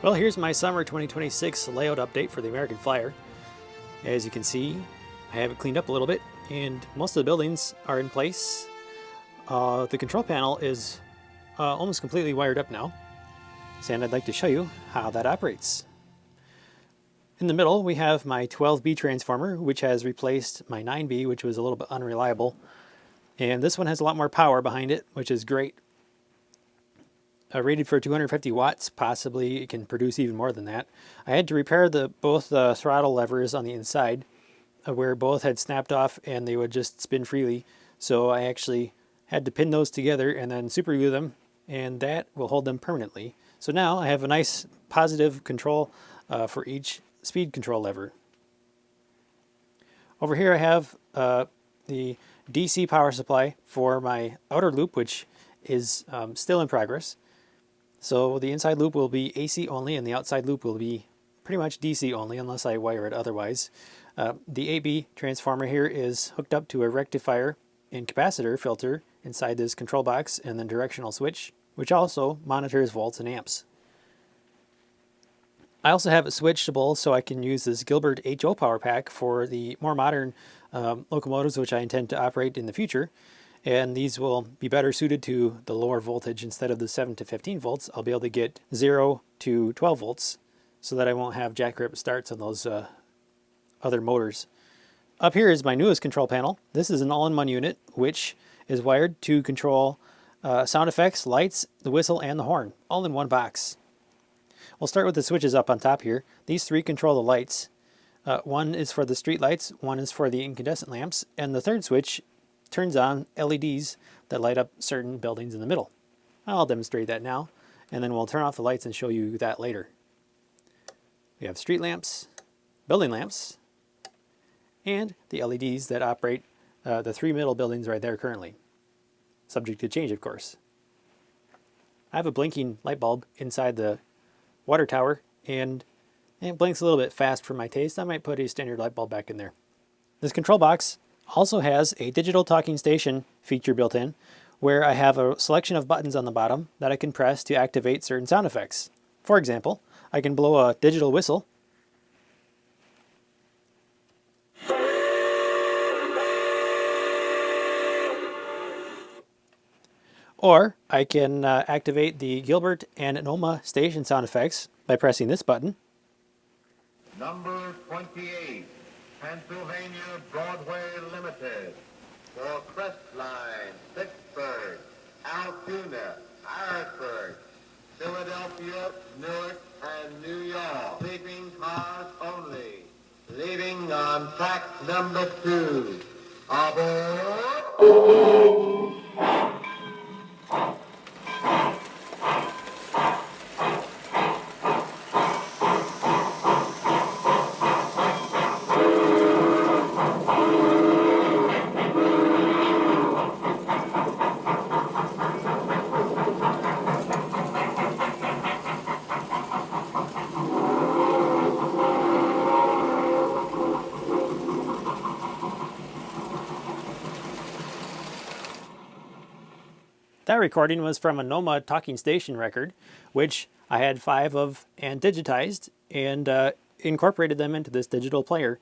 Well, here's my summer 2026 layout update for the American Flyer. As you can see, I have it cleaned up a little bit and most of the buildings are in place. The control panel is almost completely wired up now, and I'd like to show you how that operates. In the middle, we have my 12B transformer, which has replaced my 9B, which was a little bit unreliable. And this one has a lot more power behind it, which is great. Rated for 250 watts, possibly it can produce even more than that. I had to repair both throttle levers on the inside, where both had snapped off and they would just spin freely. So I actually had to pin those together and then super glue them, and that will hold them permanently. So now I have a nice positive control for each speed control lever. Over here I have the DC power supply for my outer loop, which is still in progress. So the inside loop will be AC only and the outside loop will be pretty much DC only unless I wire it otherwise. The AB transformer here is hooked up to a rectifier and capacitor filter inside this control box and then directional switch, which also monitors volts and amps. I also have it switchable so I can use this Gilbert HO power pack for the more modern locomotives which I intend to operate in the future. And these will be better suited to the lower voltage. Instead of the 7 to 15 volts, I'll be able to get 0 to 12 volts so that I won't have jackrip starts on those other motors. Up here is my newest control panel. This is an all-in-one unit which is wired to control sound effects, lights, the whistle, and the horn, all in one box. We'll start with the switches up on top here. These three control the lights. One is for the street lights, one is for the incandescent lamps, and the third switch turns on LEDs that light up certain buildings in the middle. I'll demonstrate that now, and then we'll turn off the lights and show you that later. We have street lamps, building lamps, and the LEDs that operate the three middle buildings right there currently. Subject to change, of course. I have a blinking light bulb inside the water tower, and it blinks a little bit fast for my taste. I might put a standard light bulb back in there. This control box also has a digital talking station feature built in, where I have a selection of buttons on the bottom that I can press to activate certain sound effects. For example, I can blow a digital whistle, or I can activate the Gilbert and NOMA station sound effects by pressing this button. Number 28, Pennsylvania Broadway Limited, for Crestline, Pittsburgh, Altoona, Harrisburg, Philadelphia, Newark, and New York. Sleeping cars only. Leaving on track number 2. Aboard! That recording was from a NOMA talking station record, which I had 5 of and digitized and incorporated them into this digital player.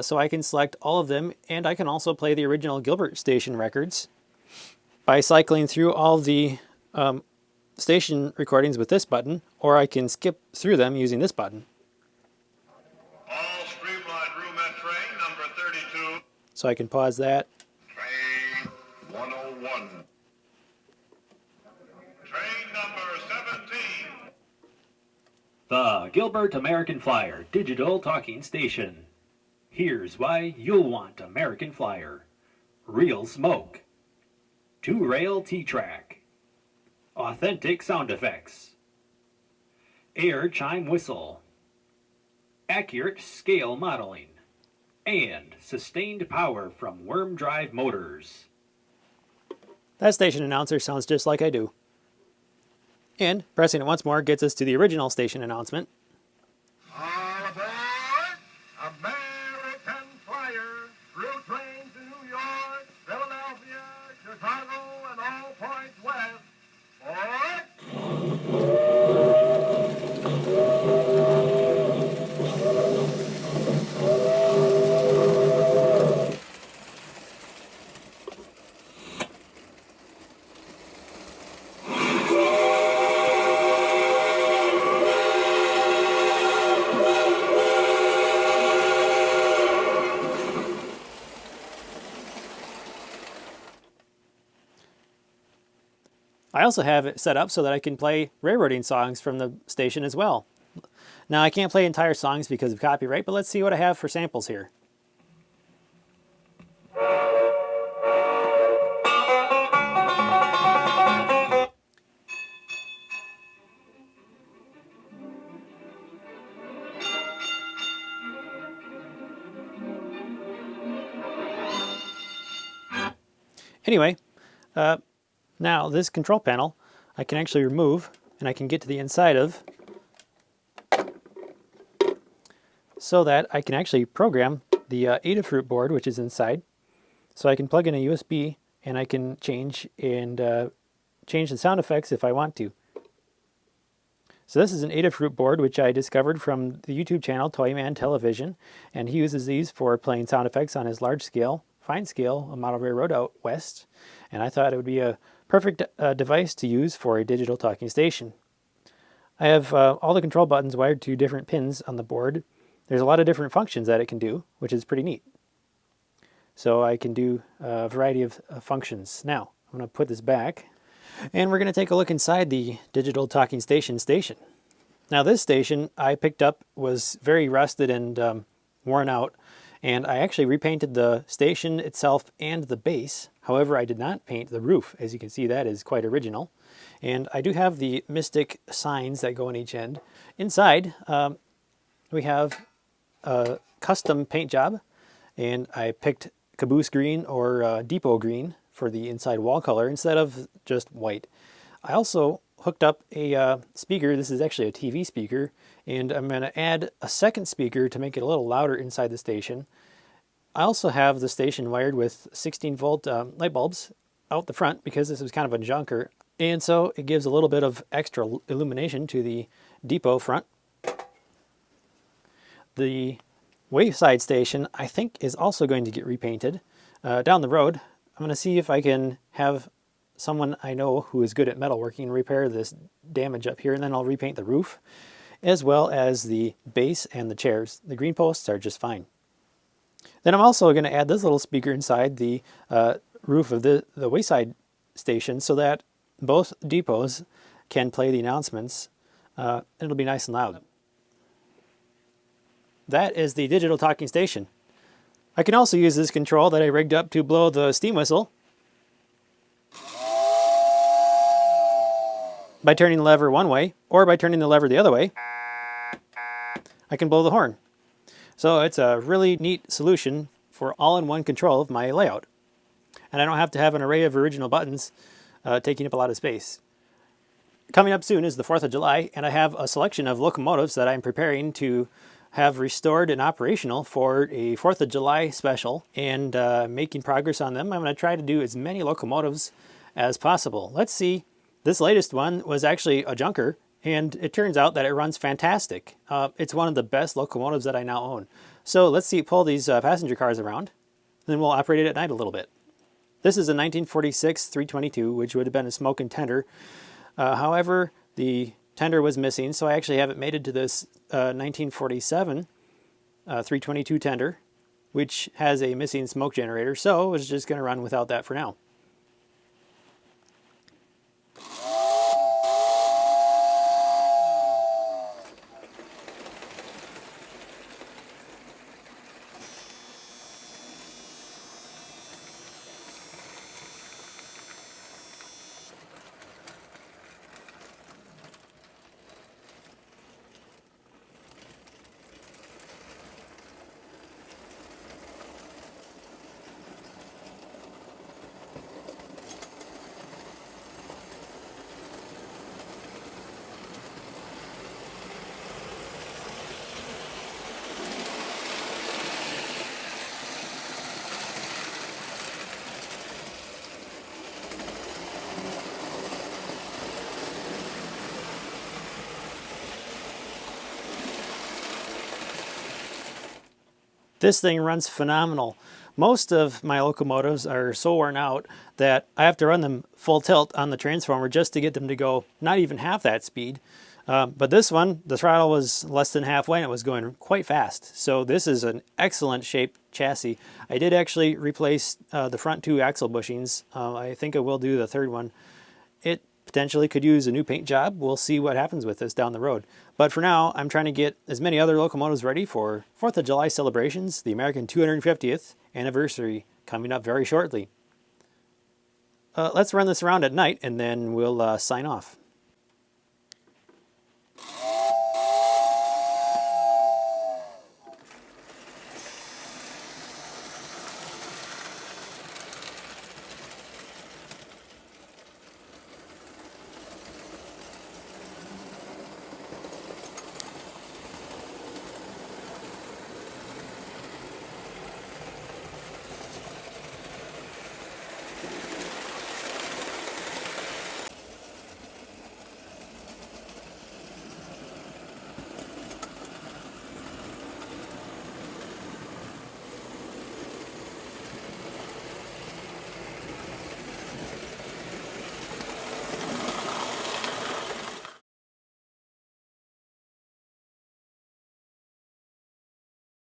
So I can select all of them, and I can also play the original Gilbert station records by cycling through all the station recordings with this button, or I can skip through them using this button. All streamlined roomette train number 32. So I can pause that. Train 101. Train number 17. The Gilbert American Flyer Digital Talking Station. Here's why you'll want American Flyer. Real smoke. 2-rail T-track. Authentic sound effects. Air chime whistle. Accurate scale modeling. And sustained power from worm drive motors. That station announcer sounds just like I do. And pressing it once more gets us to the original station announcement. All aboard! American Flyer! Through train to New York, Philadelphia, Chicago, and all points west. Forward! also have it set up so that I can play railroading songs from the station as well. Now I can't play entire songs because of copyright, but let's see what I have for samples here. Anyway, now this control panel I can actually remove, and I can get to the inside of, so that I can actually program the Adafruit board, which is inside. So I can plug in a USB and I can change the sound effects if I want to. So this is an Adafruit board which I discovered from the YouTube channel Toyman Television, and he uses these for playing sound effects on his large scale, fine scale model railroad out west, and I thought it would be a perfect device to use for a digital talking station. I have all the control buttons wired to different pins on the board. There's a lot of different functions that it can do, which is pretty neat. So I can do a variety of functions. Now, I'm going to put this back, and we're going to take a look inside the digital talking station. Now this station I picked up was very rusted and worn out, and I actually repainted the station itself and the base. However, I did not paint the roof. As you can see, that is quite original. And I do have the Mystic signs that go on each end. Inside, we have a custom paint job, and I picked caboose green or depot green for the inside wall color instead of just white. I also hooked up a speaker. This is actually a TV speaker, and I'm going to add a second speaker to make it a little louder inside the station. I also have the station wired with 16-volt light bulbs out the front because this was kind of a junker, and so it gives a little bit of extra illumination to the depot front. The wayside station, I think, is also going to get repainted. Down the road, I'm going to see if I can have someone I know who is good at metalworking repair this damage up here, and then I'll repaint the roof, as well as the base and the chairs. The green posts are just fine. Then I'm also going to add this little speaker inside the roof of the wayside station so that both depots can play the announcements. It'll be nice and loud. That is the digital talking station. I can also use this control that I rigged up to blow the steam whistle by turning the lever one way, or by turning the lever the other way, I can blow the horn. So it's a really neat solution for all-in-one control of my layout. And I don't have to have an array of original buttons taking up a lot of space. Coming up soon is the 4th of July, and I have a selection of locomotives that I'm preparing to have restored and operational for a 4th of July special, and making progress on them. I'm going to try to do as many locomotives as possible. Let's see. This latest one was actually a junker, and it turns out that it runs fantastic. It's one of the best locomotives that I now own. So let's see, pull these passenger cars around, and then we'll operate it at night a little bit. This is a 1946 322, which would have been a smoke and tender. However, the tender was missing, so I actually have it mated to this 1947 322 tender, which has a missing smoke generator, so it's just going to run without that for now. This thing runs phenomenal. Most of my locomotives are so worn out that I have to run them full tilt on the transformer just to get them to go not even half that speed. But this one, the throttle was less than halfway and it was going quite fast. So this is an excellent shaped chassis. I did actually replace the front two axle bushings. I think I will do the third one. It potentially could use a new paint job. We'll see what happens with this down the road. But for now, I'm trying to get as many other locomotives ready for 4th of July celebrations, the American 250th anniversary coming up very shortly. Let's run this around at night and then we'll sign off.